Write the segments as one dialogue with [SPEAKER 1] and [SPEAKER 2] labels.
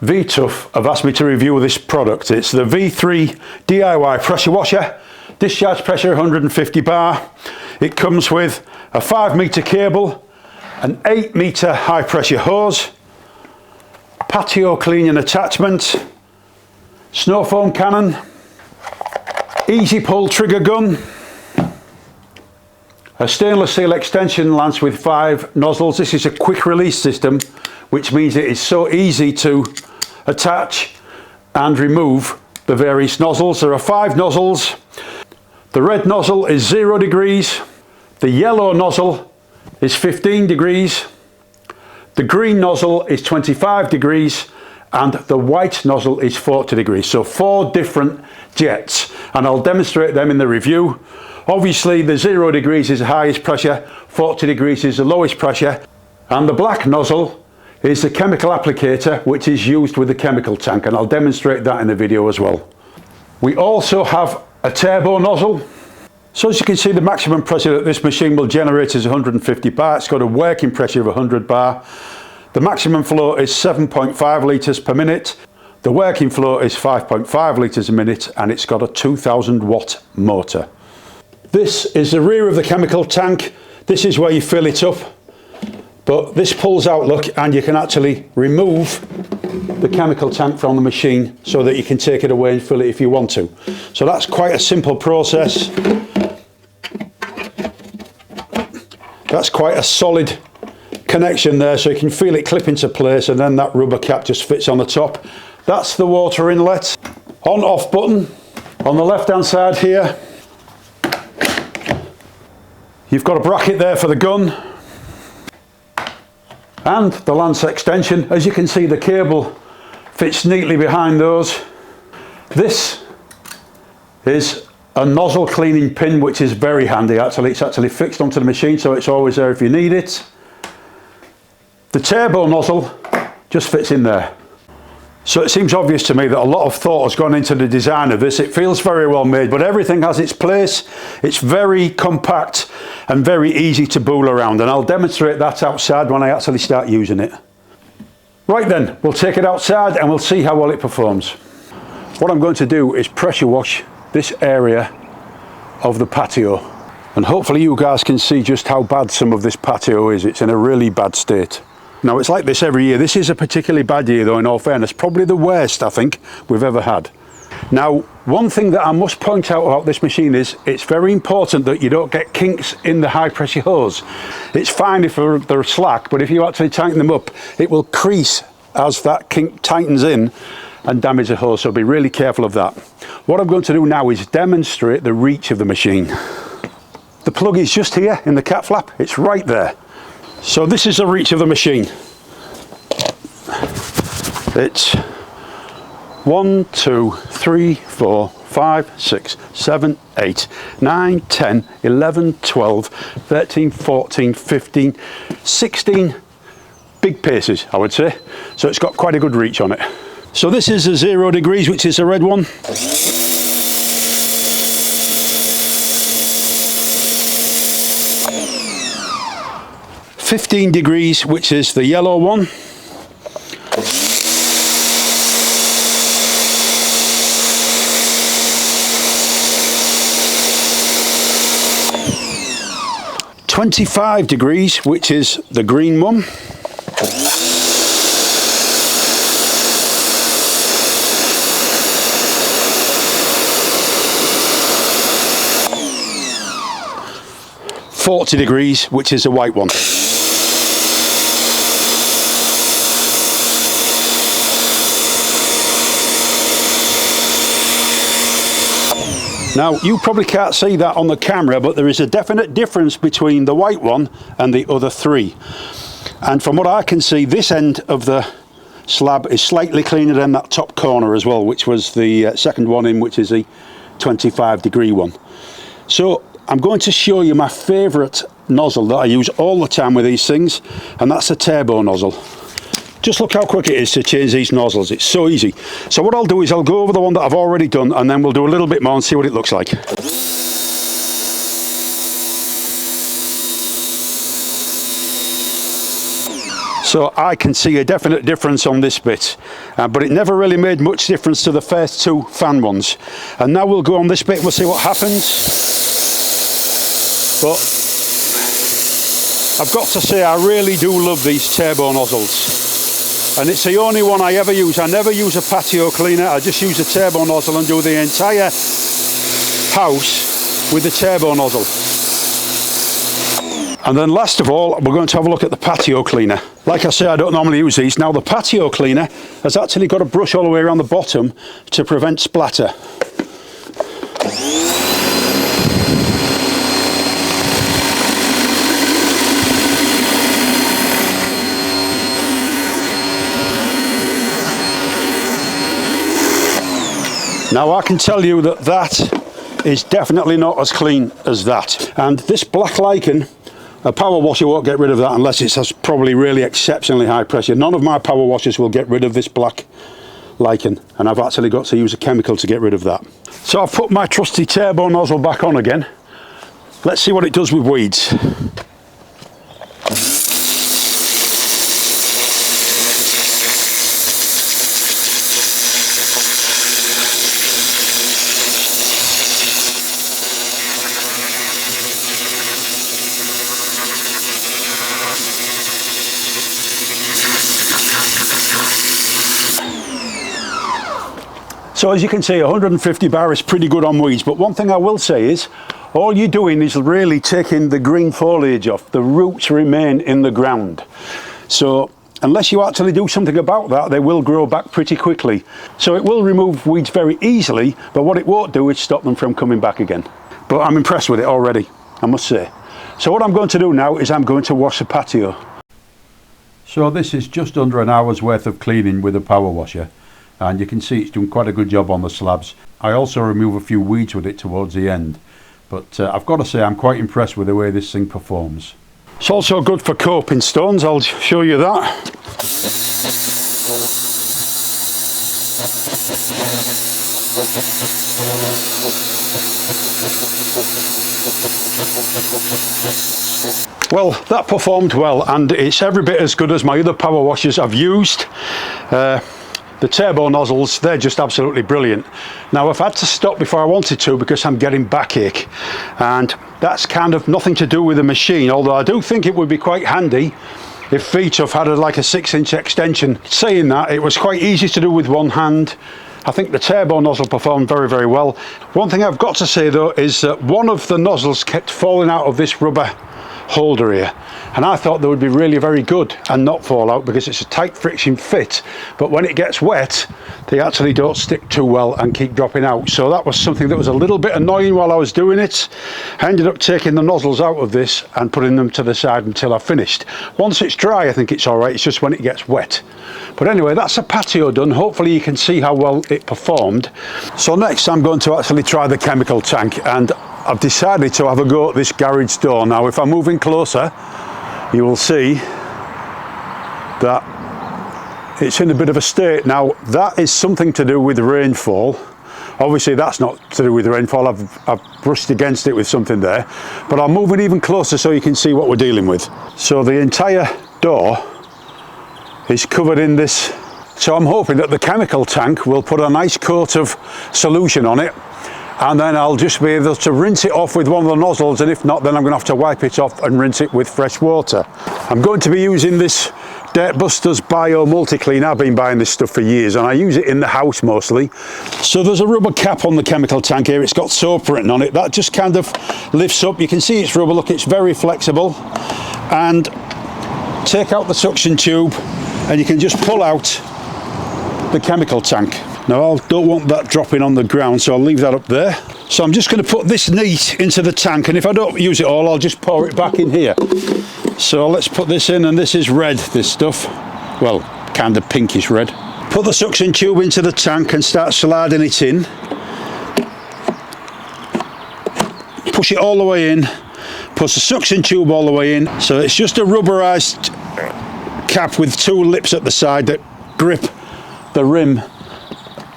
[SPEAKER 1] V-Tuf have asked me to review this product. It's the V3 DIY pressure washer, discharge pressure 150 bar. It comes with a 5-meter cable, an 8-meter high pressure hose, Patio cleaning attachment, snow foam cannon, easy pull trigger gun, a stainless steel extension lance with 5 nozzles. This is a quick release system, which means it is so easy to attach and remove the various nozzles. There are 5 nozzles. The red nozzle is 0 degrees, the yellow nozzle is 15 degrees, the green nozzle is 25 degrees, and the white nozzle is 40 degrees. So 4 different jets, and I'll demonstrate them in the review. Obviously the 0 degrees is the highest pressure, 40 degrees is the lowest pressure, and the black nozzle is the chemical applicator, which is used with the chemical tank, and I'll demonstrate that in the video as well. We also have a turbo nozzle. So as you can see, the maximum pressure that this machine will generate is 150 bar. It's got a working pressure of 100 bar. The maximum flow is 7.5 litres per minute. The working flow is 5.5 litres a minute, and it's got a 2000 watt motor. This is the rear of the chemical tank. This is where you fill it up. But this pulls out, look, and you can actually remove the chemical tank from the machine so that you can take it away and fill it if you want to. So that's quite a simple process. That's quite a solid connection there, so you can feel it clip into place, and then that rubber cap just fits on the top. That's the water inlet. On/off button on the left hand side here. You've got a bracket there for the gun and the lance extension. As you can see, the cable fits neatly behind those. This is a nozzle cleaning pin, which is very handy actually. It's actually fixed onto the machine, so it's always there if you need it. The turbo nozzle just fits in there. So it seems obvious to me that a lot of thought has gone into the design of this. It feels very well made, but everything has its place. It's very compact and very easy to bool around, and I'll demonstrate that outside when I actually start using it. Right then, we'll take it outside and we'll see how well it performs. What I'm going to do is pressure wash this area of the patio, and hopefully you guys can see just how bad some of this patio is. It's in a really bad state. Now, it's like this every year. This is a particularly bad year though, in all fairness. Probably the worst, I think, we've ever had. Now, one thing that I must point out about this machine is it's very important that you don't get kinks in the high pressure hose. It's fine if they're slack, but if you actually tighten them up, it will crease as that kink tightens in and damage the hose, so be really careful of that. What I'm going to do now is demonstrate the reach of the machine. The plug is just here in the cat flap. It's right there. So this is the reach of the machine. It's 1, 2, 3, 4, 5, 6, 7, 8, 9, 10, 11, 12, 13, 14, 15, 16 big paces, I would say. So it's got quite a good reach on it. So this is the 0 degrees, which is the red one. 15 degrees, which is the yellow one. $25 degrees, which is the green one. $40 degrees, which is the white one. Now, you probably can't see that on the camera, but there is a definite difference between the white one and the other 3. And from what I can see, this end of the slab is slightly cleaner than that top corner as well, which was the second one in, which is the 25 degree one. So I'm going to show you my favourite nozzle that I use all the time with these things, and that's the turbo nozzle. Just look how quick it is to change these nozzles. It's so easy. So what I'll do is I'll go over the one that I've already done, and then we'll do a little bit more and see what it looks like. So I can see a definite difference on this bit, but it never really made much difference to the first two fan ones. And now we'll go on this bit, we'll see what happens. But I've got to say, I really do love these turbo nozzles. And it's the only one I ever use. I never use a patio cleaner, I just use a turbo nozzle and do the entire house with the turbo nozzle. And then last of all, we're going to have a look at the patio cleaner. Like I say, I don't normally use these. Now the patio cleaner has actually got a brush all the way around the bottom to prevent splatter. Now I can tell you that that is definitely not as clean as that. And this black lichen, a power washer won't get rid of that unless it has probably really exceptionally high pressure. None of my power washers will get rid of this black lichen, and I've actually got to use a chemical to get rid of that. So I've put my trusty turbo nozzle back on again. Let's see what it does with weeds. So as you can see, 150 bar is pretty good on weeds, but one thing I will say is, all you're doing is really taking the green foliage off. The roots remain in the ground. So unless you actually do something about that, they will grow back pretty quickly. So it will remove weeds very easily, but what it won't do is stop them from coming back again. But I'm impressed with it already, I must say. So what I'm going to do now is I'm going to wash the patio. So this is just under an hour's worth of cleaning with a power washer. And you can see it's doing quite a good job on the slabs. I also remove a few weeds with it towards the end, but I've got to say I'm quite impressed with the way this thing performs. It's also good for coping stones, I'll show you that. Well, that performed well, and it's every bit as good as my other power washers I've used. The turbo nozzles, they're just absolutely brilliant. Now I've had to stop before I wanted to because I'm getting backache, and that's kind of nothing to do with the machine, although I do think it would be quite handy if V-Tuf had like a 6-inch extension. Saying that, it was quite easy to do with one hand. I think the turbo nozzle performed very, very well. One thing I've got to say though is that one of the nozzles kept falling out of this rubber holder here, and I thought they would be really very good and not fall out because it's a tight friction fit, but when it gets wet they actually don't stick too well and keep dropping out. So that was something that was a little bit annoying while I was doing it. I ended up taking the nozzles out of this and putting them to the side until I finished. Once it's dry I think it's alright, it's just when it gets wet. But anyway, that's a patio done. Hopefully you can see how well it performed. So next I'm going to actually try the chemical tank, and I've decided to have a go at this garage door. Now if I move in closer you will see that it's in a bit of a state. Now that is something to do with rainfall. Obviously that's not to do with rainfall, I've brushed against it with something there, but I'll move it even closer so you can see what we're dealing with. So the entire door is covered in this, so I'm hoping that the chemical tank will put a nice coat of solution on it, and then I'll just be able to rinse it off with one of the nozzles, and if not then I'm going to have to wipe it off and rinse it with fresh water. I'm going to be using this Dirt Busters Bio Multi-Clean. I've been buying this stuff for years and I use it in the house mostly. So there's a rubber cap on the chemical tank here, it's got soap written on it, that just kind of lifts up. You can see it's rubber, look, it's very flexible. And take out the suction tube and you can just pull out the chemical tank. Now I don't want that dropping on the ground, so I'll leave that up there. So I'm just going to put this neat into the tank, and if I don't use it all I'll just pour it back in here. So let's put this in, and this is red, this stuff. Well, kind of pinkish red. Put the suction tube into the tank and start sliding it in. Push it all the way in. Push the suction tube all the way in. So it's just a rubberized cap with two lips at the side that grip the rim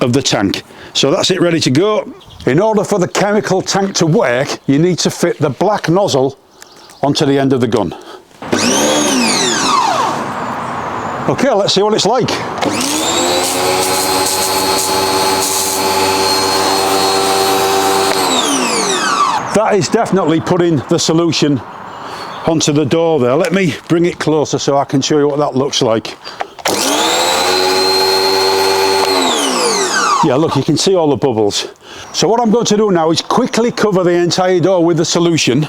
[SPEAKER 1] of the tank. So that's it, ready to go. In order for the chemical tank to work, you need to fit the black nozzle onto the end of the gun. Okay, let's see what it's like. That is definitely putting the solution onto the door there. Let me bring it closer so I can show you what that looks like. Yeah, look, you can see all the bubbles. So what I'm going to do now is quickly cover the entire door with the solution,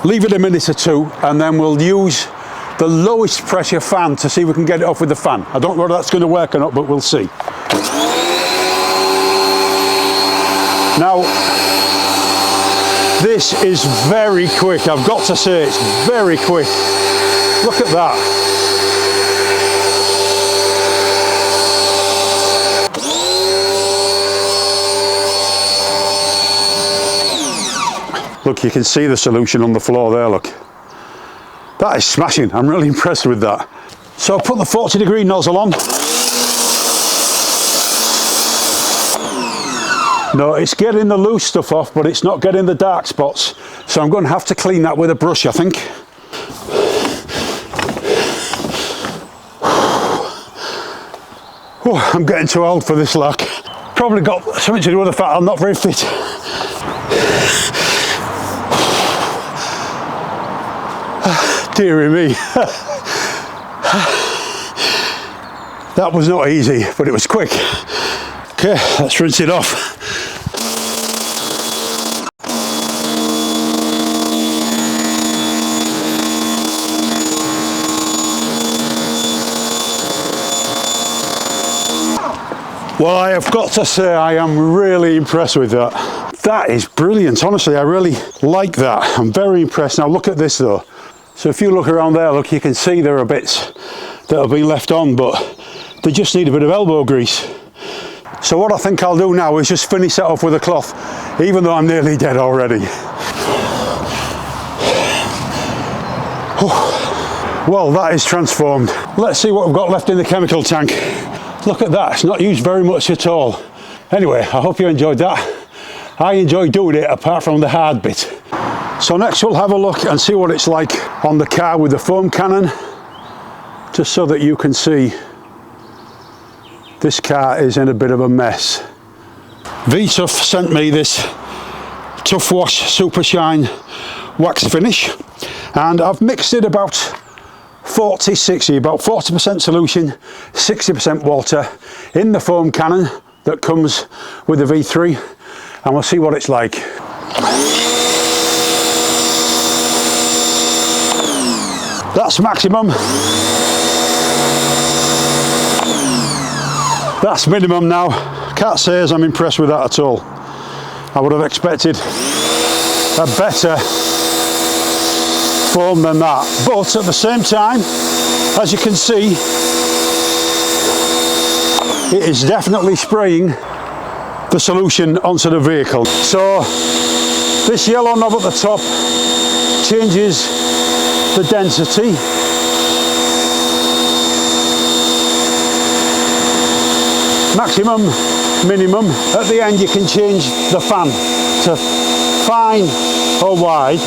[SPEAKER 1] leave it a minute or two, and then we'll use the lowest pressure fan to see if we can get it off with the fan. I don't know whether that's going to work or not, but we'll see. Now, this is very quick. I've got to say, it's very quick. Look at that. Look, you can see the solution on the floor there, look. That is smashing. I'm really impressed with that. So put the 40-degree nozzle on. No, it's getting the loose stuff off, but it's not getting the dark spots. So I'm going to have to clean that with a brush, I think. Oh, I'm getting too old for this lark. Probably got something to do with the fact I'm not very fit. Dearie me. That was not easy, but it was quick. Okay, let's rinse it off. Well, I have got to say I am really impressed with that. That is brilliant. Honestly, I really like that. I'm very impressed. Now look at this though. So if you look around there, look, you can see there are bits that have been left on, but they just need a bit of elbow grease. So what I think I'll do now is just finish that off with a cloth, even though I'm nearly dead already. Well, that is transformed. Let's see what we've got left in the chemical tank. Look at that, it's not used very much at all. Anyway, I hope you enjoyed that. I enjoyed doing it, apart from the hard bit. So next we'll have a look and see what it's like on the car with the foam cannon, just so that you can see this car is in a bit of a mess. V-Tuf sent me this Tough Wash Super Shine wax finish, and I've mixed it about 40-60, about 40% solution, 60% water in the foam cannon that comes with the V3, and we'll see what it's like. That's maximum. That's minimum now. Can't say as I'm impressed with that at all. I would have expected a better foam than that. But at the same time, as you can see, it is definitely spraying the solution onto the vehicle. So this yellow knob at the top changes the density. Maximum, minimum. At the end you can change the fan to fine or wide.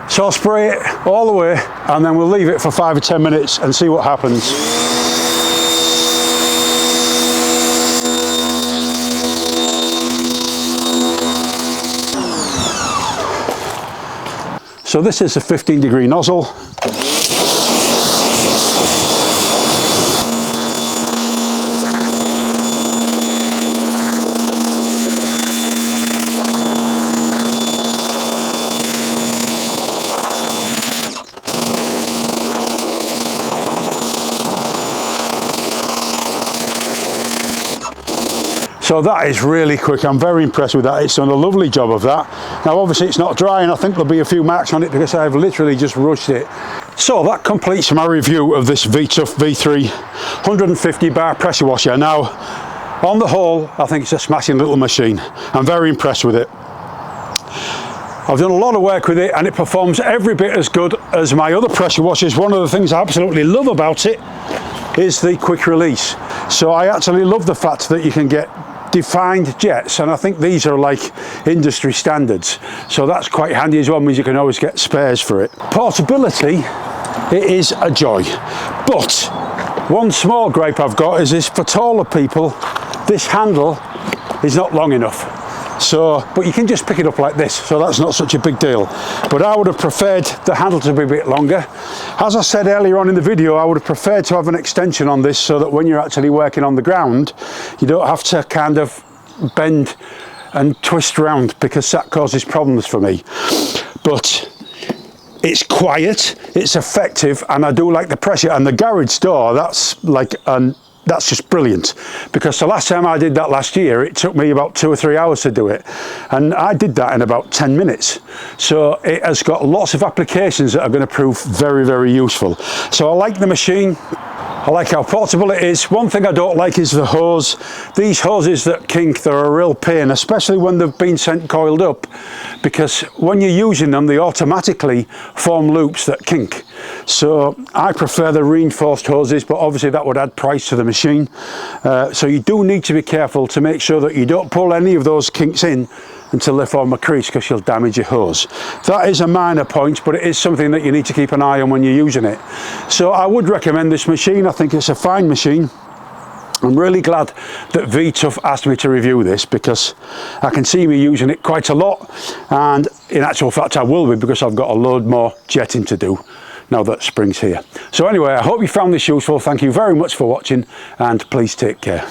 [SPEAKER 1] So I'll spray it all the way and then we'll leave it for 5 or 10 minutes and see what happens. So this is a 15-degree nozzle. So that is really quick. I'm very impressed with that. It's done a lovely job of that. Now obviously it's not dry and I think there'll be a few marks on it because I've literally just rushed it. So that completes my review of this V-Tuf V3 150 bar pressure washer. Now on the whole I think it's a smashing little machine. I'm very impressed with it. I've done a lot of work with it and it performs every bit as good as my other pressure washers. One of the things I absolutely love about it is the quick release. So I actually love the fact that you can get defined jets, and I think these are like industry standards, so that's quite handy as well, means you can always get spares for it. Portability, it is a joy, but One small gripe I've got is this: for taller people, this handle is not long enough. So, but you can just pick it up like this, so that's not such a big deal. But I would have preferred the handle to be a bit longer. As I said earlier on in the video, I would have preferred to have an extension on this so that when you're actually working on the ground, you don't have to kind of bend and twist around, because that causes problems for me. But it's quiet, it's effective, and I do like the pressure. And the garage door, that's just brilliant, because the last time I did that last year, it took me about 2 or 3 hours to do it, and I did that in about 10 minutes. So it has got lots of applications that are going to prove very, very useful. So I like the machine. I like how portable it is. One thing I don't like is the hose. These hoses that kink, they're a real pain, especially when they've been sent coiled up, because when you're using them, they automatically form loops that kink. So I prefer the reinforced hoses, but obviously that would add price to the machine. So you do need to be careful to make sure that you don't pull any of those kinks in until they form a crease, because you'll damage your hose. That is a minor point, but it is something that you need to keep an eye on when you're using it. So I would recommend this machine. I think it's a fine machine. I'm really glad that V-Tuf asked me to review this, because I can see me using it quite a lot, and in actual fact I will be, because I've got a load more jetting to do now that spring's here. So anyway, I hope you found this useful. Thank you very much for watching, and please take care.